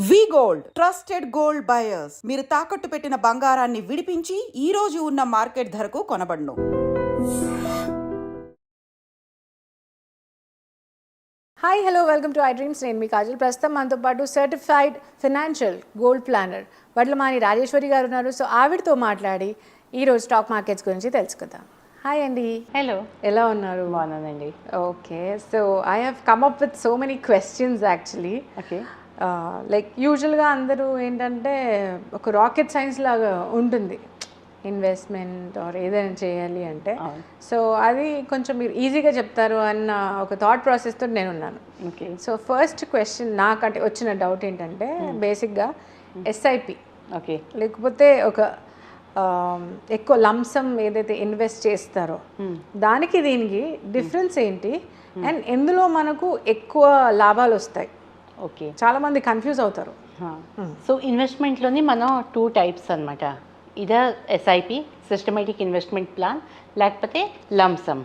వి gold trusted gold buyers. మీరు తాకట్టు పెట్టిన బంగారాన్ని విడిపించి ఈ రోజు ఉన్న మార్కెట్ ధరకు కొనబడును. Hi hello welcome to iDreams. నేను మీ కాజల్. ప్రస్తుతం మనతో పాటు certified financial gold planner Vadlamani Rajeshwari garu ఉన్నారు. సో ఆవిడతో మాట్లాడి ఈరోజు స్టాక్ మార్కెట్స్ గురించి తెలుసుకుందాం. హాయ్ అండి. హలో, ఎలా ఉన్నారు? బాగున్నానండి. Okay, so I have come up with so many questions actually. Okay, like యూజువల్గా అందరూ ఏంటంటే ఒక రాకెట్ సైన్స్ లాగా ఉంటుంది ఇన్వెస్ట్మెంట్ ఆర్ ఏదైనా చేయాలి అంటే. సో అది కొంచెం మీరు ఈజీగా చెప్తారు అన్న ఒక థాట్ ప్రాసెస్తో నేను ఉన్నాను. ఓకే. సో ఫస్ట్ క్వశ్చన్ నాకంటే వచ్చిన డౌట్ ఏంటంటే బేసిక్గా ఎస్ఐపి ఓకే, లేకపోతే ఒక ఎక్కువ లంసమ్ ఏదైతే ఇన్వెస్ట్ చేస్తారో దానికి దీనికి డిఫరెన్స్ ఏంటి, అండ్ ఎందులో మనకు ఎక్కువ లాభాలు వస్తాయి? ఓకే, చాలామంది కన్ఫ్యూజ్ అవుతారు. సో ఇన్వెస్ట్మెంట్లోని మనం 2 టైప్స్ అనమాట. Either SIP systematic investment plan, లేకపోతే లంసమ్.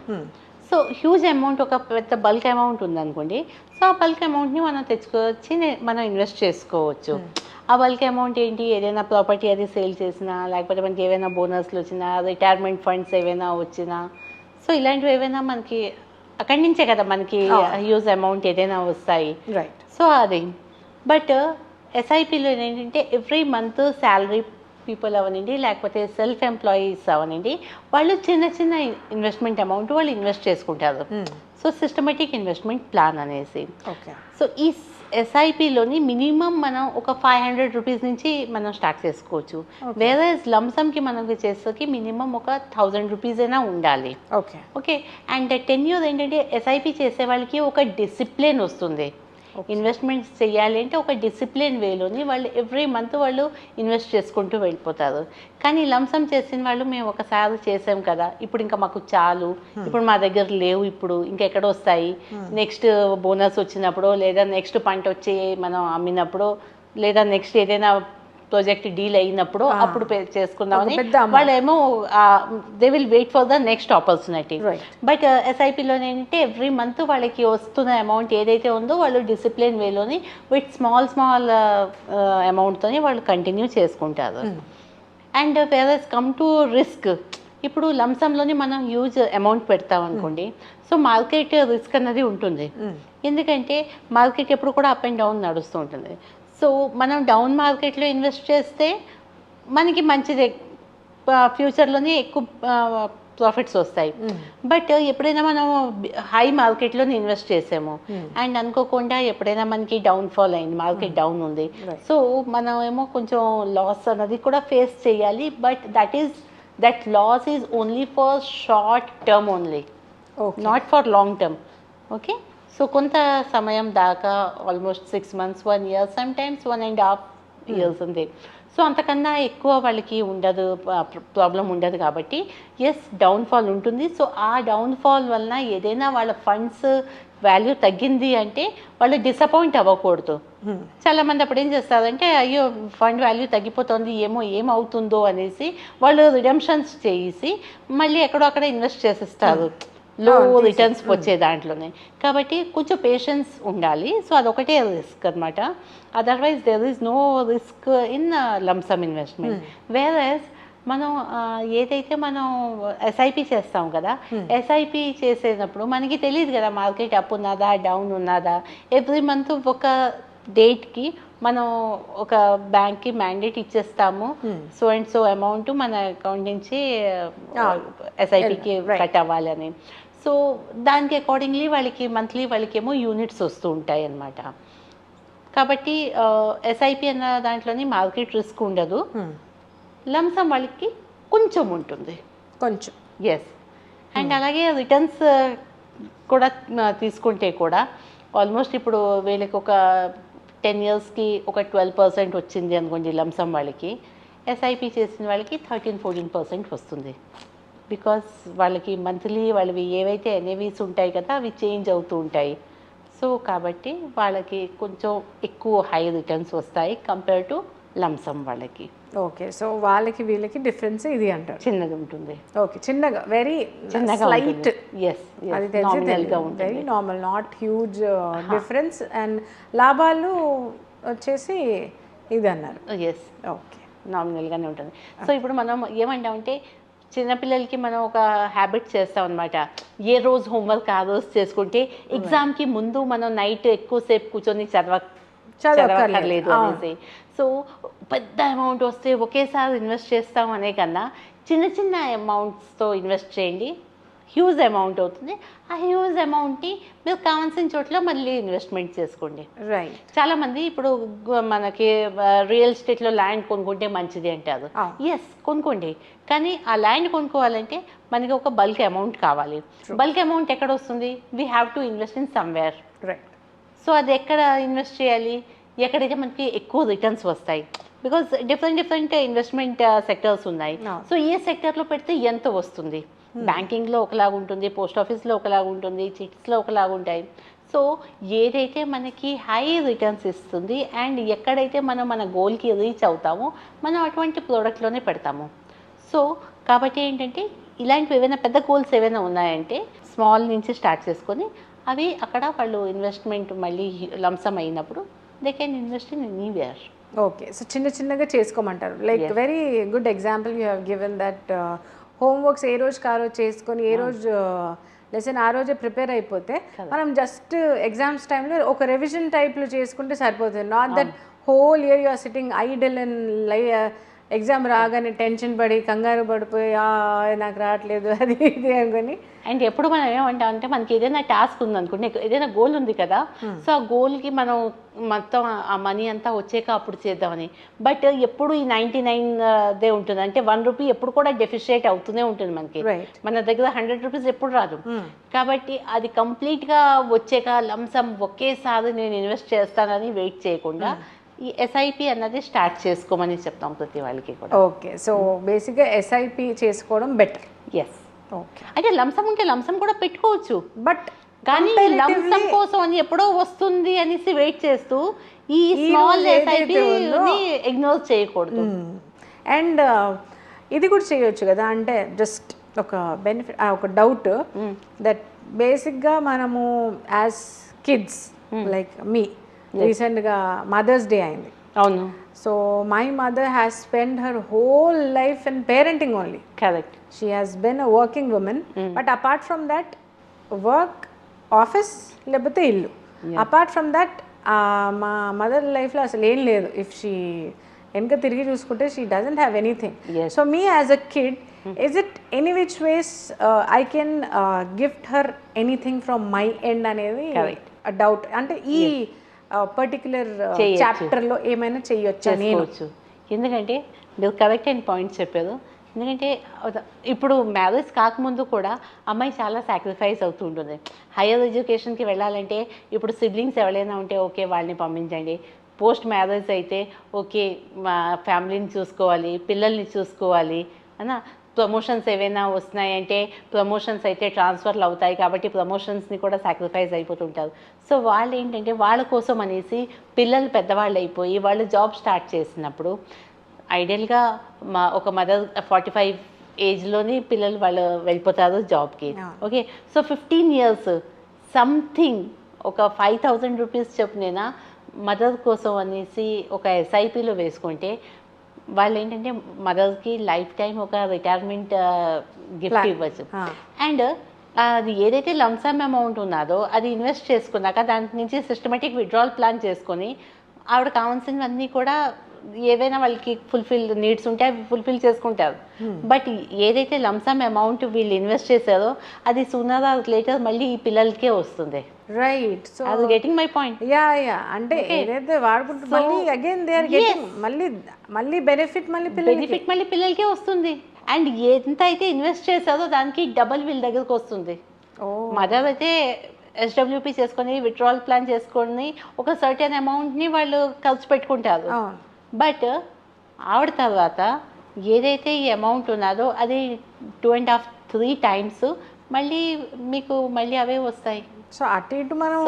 సో హ్యూజ్ అమౌంట్, ఒక పెద్ద బల్క్ అమౌంట్ ఉందనుకోండి. సో ఆ బల్క్ అమౌంట్ని మనం తెచ్చుకొచ్చి మనం ఇన్వెస్ట్ చేసుకోవచ్చు. ఆ బల్క్ అమౌంట్ ఏంటి, ఏదైనా ప్రాపర్టీ అది సేల్ చేసినా, లేకపోతే మనకి ఏవైనా బోనస్లు వచ్చినా, రిటైర్మెంట్ ఫండ్స్ ఏవైనా వచ్చినా, సో ఇలాంటివి ఏవైనా మనకి అక్కడి నుంచే కదా మనకి హ్యూజ్ అమౌంట్ ఏదైనా వస్తాయి. రైట్. సో అది. బట్ ఎస్ఐపిలో ఏంటంటే ఎవ్రీ మంత్ శాలరీ పీపుల్ అవనండి, లేకపోతే సెల్ఫ్ ఎంప్లాయీస్ అవనండి, వాళ్ళు చిన్న చిన్న ఇన్వెస్ట్మెంట్ అమౌంట్ వాళ్ళు ఇన్వెస్ట్ చేసుకుంటారు. సో సిస్టమేటిక్ ఇన్వెస్ట్మెంట్ ప్లాన్ అనేసి. ఓకే. సో ఈ ఎస్ఐపిలోని మినిమం మనం ఒక 500 రూపీస్ నుంచి మనం స్టార్ట్ చేసుకోవచ్చు. వేరే లంసమ్కి మనకి చేసేకి మినిమం ఒక 1000 రూపీస్ అయినా ఉండాలి. ఓకే. ఓకే. అండ్ 10 ఇయర్స్ ఏంటంటే ఎస్ఐపి చేసే వాళ్ళకి ఒక డిసిప్లిన్ వస్తుంది. ఇన్వెస్ట్మెంట్స్ చేయాలి అంటే ఒక డిసిప్లిన్ వేలోని వాళ్ళు ఎవ్రీ మంత్ వాళ్ళు ఇన్వెస్ట్ చేసుకుంటూ వెళ్ళిపోతారు. కానీ లంసమ్ చేసిన వాళ్ళు మేము ఒకసారి చేసాం కదా, ఇప్పుడు ఇంకా మాకు చాలు, ఇప్పుడు మా దగ్గర లేవు, ఇప్పుడు ఇంకెక్కడ వస్తాయి, నెక్స్ట్ బోనస్ వచ్చినప్పుడు, లేదా నెక్స్ట్ పంట వచ్చి మనం అమ్మినప్పుడు, లేదా నెక్స్ట్ ఏదైనా ప్రాజెక్ట్ డీల్ అయినప్పుడు అప్పుడు చేసుకుందామని వాళ్ళేమో they will wait for the next opportunity. But ఎస్ఐపిలో ఏంటంటే ఎవ్రీ మంత్ వాళ్ళకి వస్తున్న అమౌంట్ ఏదైతే ఉందో వాళ్ళు డిసిప్లిన్ వేలోని విత్ స్మాల్ అమౌంట్తోని వాళ్ళు కంటిన్యూ చేసుకుంటారు. And whereas come to risk. ఇప్పుడు లంసంలోని మనం హ్యూజ్ అమౌంట్ పెడతాం అనుకోండి. సో మార్కెట్ రిస్క్ అన్నది ఉంటుంది. ఎందుకంటే మార్కెట్ ఎప్పుడు కూడా అప్ అండ్ డౌన్ నడుస్తూ ఉంటుంది. సో మనం డౌన్ మార్కెట్లో ఇన్వెస్ట్ చేస్తే మనకి మంచిదే, ఫ్యూచర్లోనే ఎక్కువ ప్రాఫిట్స్ వస్తాయి. బట్ ఎప్పుడైనా మనం హై మార్కెట్లోనే ఇన్వెస్ట్ చేసాము అండ్ అనుకోకుండా ఎప్పుడైనా మనకి డౌన్ఫాల్ అయింది, మార్కెట్ డౌన్ ఉంది, సో మనం ఏమో కొంచెం లాస్ అన్నది కూడా ఫేస్ చేయాలి. But that loss is only for short term only, not for long term. Okay. So కొంత సమయం దాకా, almost 6 months, 1 year, sometimes 1.5 years ఉంది. సో అంతకన్నా ఎక్కువ వాళ్ళకి ఉండదు, ప్రాబ్లం ఉండదు. కాబట్టి ఎస్, డౌన్ఫాల్ ఉంటుంది. సో ఆ డౌన్ఫాల్ వలన ఏదైనా వాళ్ళ ఫండ్స్ వాల్యూ తగ్గింది అంటే వాళ్ళు డిసప్పాయింట్ అవ్వకూడదు. చాలామంది అప్పుడు ఏం చేస్తారంటే, అయ్యో ఫండ్ వాల్యూ తగ్గిపోతుంది, ఏమవుతుందో అనేసి వాళ్ళు రిడెంప్షన్స్ చేసి మళ్ళీ ఎక్కడో అక్కడ ఇన్వెస్ట్ చేసేస్తారు లో రిటర్న్స్ వచ్చే దాంట్లోనే. కాబట్టి కొంచెం పేషెన్స్ ఉండాలి. సో అదొకటే రిస్క్ అనమాట. Otherwise there is no risk in lump sum investment. Whereas మనం ఏదైతే మనం ఎస్ఐపి చేస్తాం కదా, ఎస్ఐపి చేసేటప్పుడు మనకి తెలియదు కదా మార్కెట్ అప్ ఉన్నదా డౌన్ ఉన్నదా. ఎవ్రీ మంత్ ఒక డేట్కి మనం ఒక బ్యాంక్కి మ్యాండేట్ ఇచ్చేస్తాము, సో అండ్ సో అమౌంట్ మన అకౌంట్ నుంచి ఎస్ఐపికి కట్ అవ్వాలని. సో దానికి అకార్డింగ్లీ వాళ్ళకి మంత్లీ వాళ్ళకేమో యూనిట్స్ వస్తూ ఉంటాయి అన్నమాట. కాబట్టి ఎస్ఐపి అన్న దాంట్లోని మార్కెట్ రిస్క్ ఉండదు. లంసమ్ వాళ్ళకి కొంచెం ఉంటుంది, కొంచెం. ఎస్. అండ్ అలాగే రిటర్న్స్ కూడా తీసుకుంటే కూడా ఆల్మోస్ట్ ఇప్పుడు వీళ్ళకి ఒక 10 yearsకి ఒక 12% వచ్చింది అనుకోండి లంసమ్ వాళ్ళకి. ఎస్ఐపి చేసిన వాళ్ళకి 13-14% వస్తుంది. బికాస్ వాళ్ళకి మంత్లీ వాళ్ళవి ఏవైతే ఎన్ఏవీస్ ఉంటాయి కదా అవి చేంజ్ అవుతూ ఉంటాయి. సో కాబట్టి వాళ్ళకి కొంచెం ఎక్కువ హై రిటర్న్స్ వస్తాయి కంపేర్ టు లంసమ్ వాళ్ళకి. ఓకే. సో వాళ్ళకి వీళ్ళకి డిఫరెన్స్ ఇది అంటారు, చిన్నది ఉంటుంది. ఓకే, చిన్నగా, వెరీ స్లైట్. ఎస్, అది నామినల్గా ఉంటుంది, very normal, not huge difference. And లాభాలు వచ్చేసి ఇది అన్నారు. Yes, okay. నామినల్గానే ఉంటుంది. సో ఇప్పుడు మనం ఏమంటామంటే చిన్నపిల్లలకి మనం ఒక హ్యాబిట్ చేస్తాం అనమాట. ఏ రోజు హోంవర్క్ ఆ రోజు చేసుకుంటే ఎగ్జామ్కి ముందు మనం నైట్ ఎక్కువసేపు కూర్చొని చదవక్కర్లేదు అనేసి. సో పెద్ద అమౌంట్ వస్తే ఒకేసారి ఇన్వెస్ట్ చేస్తాం అనే కన్నా చిన్న చిన్న అమౌంట్స్తో ఇన్వెస్ట్ చేయండి. హ్యూజ్ అమౌంట్ అవుతుంది. ఆ హ్యూజ్ అమౌంట్ని మీరు కావాల్సిన చోట్ల మళ్ళీ ఇన్వెస్ట్మెంట్ చేసుకోండి. రైట్. చాలామంది ఇప్పుడు మనకి రియల్ ఎస్టేట్లో ల్యాండ్ కొనుక్కుంటే మంచిది అంటారు. ఎస్, కొనుక్కోండి. కానీ ఆ ల్యాండ్ కొనుక్కోవాలంటే మనకి ఒక బల్క్ అమౌంట్ కావాలి. బల్క్ అమౌంట్ ఎక్కడ వస్తుంది? We have to invest in somewhere. Right. So అది ఎక్కడ ఇన్వెస్ట్ చేయాలి? ఎక్కడైతే మనకి ఎక్కువ రిటర్న్స్ వస్తాయి. బికాజ్ డిఫరెంట్ ఇన్వెస్ట్మెంట్ సెక్టర్స్ ఉన్నాయి. సో ఏ సెక్టర్లో పెడితే ఎంత వస్తుంది? బ్యాంకింగ్లో ఒకలాగా ఉంటుంది, పోస్ట్ ఆఫీస్లో ఒకలాగా ఉంటుంది, చిట్స్లో ఒకలాగా ఉంటాయి. సో ఏదైతే మనకి హై రిటర్న్స్ ఇస్తుంది అండ్ ఎక్కడైతే మనం మన గోల్కి రీచ్ అవుతామో మనం అటువంటి ప్రోడక్ట్లోనే పెడతాము. సో కాబట్టి ఏంటంటే ఇలాంటివి ఏవైనా పెద్ద గోల్స్ ఏవైనా ఉన్నాయంటే స్మాల్ నుంచి స్టార్ట్ చేసుకొని అవి అక్కడ వాళ్ళు ఇన్వెస్ట్మెంట్ మళ్ళీ లంసమ్ అయినప్పుడు they can invest in anywhere. Okay. So చిన్నగా చేసుకోమంటారు. Like very good example you have given that homeworks ఏ రోజుకి ఆ రోజు చేసుకొని ఏ రోజు లెసన్ ఆ రోజే ప్రిపేర్ అయిపోతే మనం జస్ట్ ఎగ్జామ్స్ టైంలో ఒక రివిజన్ టైప్లో చేసుకుంటే సరిపోతుంది. Not that whole year you are sitting idle and exam రాగానే టెన్షన్ పడి కంగారు పడిపోయి నాకు రావట్లేదు అది ఇది అనుకొని. అండ్ ఎప్పుడు మనం ఏమంటాం అంటే మనకి ఏదైనా టాస్క్ ఉందనుకోండి, ఏదైనా గోల్ ఉంది కదా, సో ఆ గోల్కి మనం మొత్తం ఆ మనీ అంతా వచ్చాక అప్పుడు చేద్దామని. బట్ ఎప్పుడు ఈ 99 ఉంటుంది. అంటే 1 రూపీ ఎప్పుడు కూడా డెఫిషియేట్ అవుతూనే ఉంటుంది మనకి. మన దగ్గర 100 రూపీస్ ఎప్పుడు రాదు. కాబట్టి అది కంప్లీట్గా వచ్చాక లంసమ్ ఒకేసారి నేను ఇన్వెస్ట్ చేస్తానని వెయిట్ చేయకుండా ఈ ఎస్ఐపి అన్నది స్టార్ట్ చేసుకోమని చెప్తాం ప్రతి వాళ్ళకి కూడా. ఓకే. సో బేసిక్గా ఎస్ఐపి చేసుకోవడం బెటర్. ఎస్. ఓకే. అంటే లంసమ్ ఉంటే లంసమ్ కూడా పెట్టుకోవచ్చు. బట్ కానీ లంసమ్ కోసం అని ఎప్పుడో వస్తుంది అనేసి వెయిట్ చేస్తూ ఈ స్మాల్ ఎస్ఐపిని ఇగ్నోర్ చేయకూడదు. అండ్ ఇది కూడా చేయొచ్చు కదా, అంటే జస్ట్ ఒక బెనిఫిట్ ఒక డౌట్ దట్ బేసిక్గా మనము యాజ్ కిడ్స్ లైక్ మీ రీసెంట్గా మదర్స్ డే అయింది. అవును. So my mother has spend her whole life in parenting only. Correct. She has Ben a working women. But apart from that work, office లేకపోతే ఇల్లు. Apart from that మా mother లైఫ్లో అసలు ఏం లేదు. ఇఫ్ షీ వెనక తిరిగి చూసుకుంటే she doesn't have anything. So me as a kid, is it any which ways I can gift her anything from my end అనేది a doubt. అంటే ఈ పర్టికులర్ చాప్టర్లో ఏమైనా చేయొచ్చా నేను? ఎందుకంటే మీరు కరెక్ట్ అయిన పాయింట్ చెప్పారు. ఎందుకంటే ఇప్పుడు మ్యారేజ్ కాకముందు కూడా అమ్మాయి చాలా సాక్రిఫైస్ అవుతూ ఉంటుంది. హైయర్ ఎడ్యుకేషన్కి వెళ్ళాలంటే ఇప్పుడు సిబ్లింగ్స్ ఎవరైనా ఉంటే ఓకే వాళ్ళని పంపించండి. పోస్ట్ మ్యారేజ్ అయితే ఓకే మా ఫ్యామిలీని చూసుకోవాలి, పిల్లల్ని చూసుకోవాలి అన్న. ప్రమోషన్స్ ఏవైనా వస్తున్నాయంటే ప్రమోషన్స్ అయితే ట్రాన్స్ఫర్లు అవుతాయి కాబట్టి ప్రమోషన్స్ని కూడా సాక్రిఫైస్ అయిపోతుంటారు. సో వాళ్ళు ఏంటంటే వాళ్ళ కోసం అనేసి పిల్లలు పెద్దవాళ్ళు అయిపోయి వాళ్ళు జాబ్ స్టార్ట్ చేసినప్పుడు ఐడియల్గా ఒక మదర్ 45 ఏజ్లోని పిల్లలు వాళ్ళు వెళ్ళిపోతారు జాబ్కి. ఓకే. సో 15 ఇయర్స్ సంథింగ్ ఒక 5,000 రూపీస్ చొప్పునైనా మదర్ కోసం అనేసి ఒక ఎస్ఐపిలో వేసుకుంటే వాళ్ళు ఏంటంటే మదర్కి లైఫ్ టైం ఒక రిటైర్మెంట్ గిఫ్ట్ ఇవ్వచ్చు. అండ్ అది ఏదైతే లంసమ్ అమౌంట్ ఉన్నదో అది ఇన్వెస్ట్ చేసుకున్నాక దాని నుంచి సిస్టమేటిక్ విత్డ్రాల్ ప్లాన్ చేసుకొని ఆవిడ కావాల్సినవన్నీ కూడా ఏవైనా వాళ్ళకి నీడ్స్ ఉంటే అవి ఫుల్ఫిల్ చేసుకుంటారు. బట్ ఏదైతే లంసమ్ అమౌంట్ వీళ్ళు ఇన్వెస్ట్ చేశారో అది సూనర్ ఆర్ లేటర్ మళ్ళీ ఈ పిల్లలకే వస్తుంది. రైట్. సో అది గెటింగ్ మై పాయింట్. యా అంటే ఏదైతే వాడుకుంటారు మళ్ళీ అగైన్ దే ఆర్ గెటింగ్ మళ్ళీ బెనిఫిట్ మళ్ళీ పిల్లలకే వస్తుంది. అండ్ ఎంత అయితే ఇన్వెస్ట్ చేశారో దానికి డబల్ వీళ్ళ దగ్గరకు వస్తుంది. మదర్ అయితే ఎస్డబ్ల్యూపీ చేసుకొని విత్డ్రాల్ ప్లాన్ చేసుకొని ఒక సర్టెన్ అమౌంట్ని వాళ్ళు ఖర్చు పెట్టుకుంటారు. బట్ ఆవిడ తర్వాత ఏదైతే ఈ అమౌంట్ ఉన్నదో అది 2.5-3 times మళ్ళీ మీకు మళ్ళీ అవే వస్తాయి. సో అటు ఇటు మనం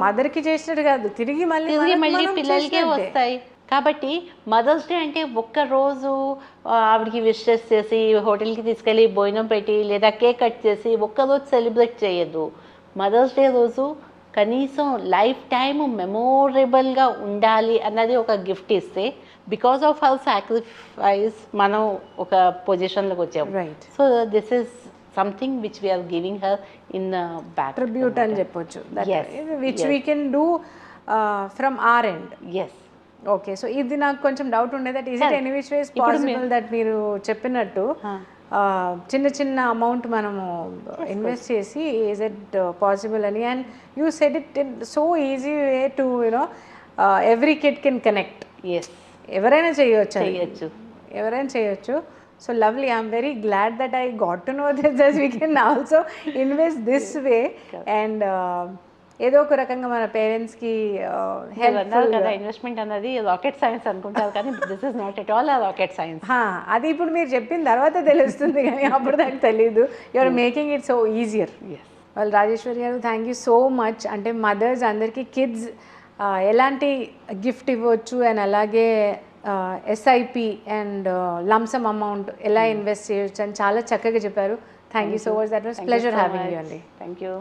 మదర్కి చేసినట్టు కాదు, తిరిగి మళ్ళీ పిల్లలకే వస్తాయి. కాబట్టి మదర్స్ డే అంటే ఒక్కరోజు ఆవిడకి విషెస్ చేసి హోటల్కి తీసుకెళ్ళి భోజనం పెట్టి లేదా కేక్ కట్ చేసి ఒక్కరోజు సెలబ్రేట్ చేయొద్దు. మదర్స్ డే రోజు కనీసం లైఫ్ టైం మెమోరబుల్గా ఉండాలి అన్నది ఒక గిఫ్ట్ ఇస్తే బికాస్ ఆఫ్ హర్ సాక్రిఫైస్ మనం ఒక పొజిషన్లోకి వచ్చాము. Right. So this is something which we are giving her in back tribute అని చెప్పొచ్చు, Yes, which yes. We can do from our end. Yes. Okay, so ఇది నాకు కొంచెం డౌట్ ఉండేది that is it any which ways possible that మీరు చెప్పినట్టు చిన్న చిన్న అమౌంట్ మనము ఇన్వెస్ట్ చేసి ఈజ్ ఇట్ పాసిబుల్ అని, and you said it in so easy way to you know every kid can connect. Yes, ఎవరైనా చేయొచ్చు, చేయొచ్చు. ఎవరైనా చేయొచ్చు. So lovely, I'm very glad that I got to know this that we can also invest this way, and ఏదో ఒక రకంగా మన పేరెంట్స్కి అన్నారు కదా ఇన్వెస్ట్మెంట్ అన్నది రాకెట్ సైన్స్ అనుకుంటారు, కానీ this is not at all rocket science. అది ఇప్పుడు మీరు చెప్పిన తర్వాత తెలుస్తుంది, కానీ అప్పుడు నాకు తెలీదు. You are making it so easier. వాళ్ళు Rajeshwari garu, thank you so much. అంటే మదర్స్ అందరికీ కిడ్స్ ఎలాంటి గిఫ్ట్ ఇవ్వచ్చు, అండ్ అలాగే ఎస్ఐపి అండ్ లంసమ్ అమౌంట్ ఎలా ఇన్వెస్ట్ చేయొచ్చు అని చాలా చక్కగా చెప్పారు. Thank you so much. That was pleasure having you అండి. Thank you.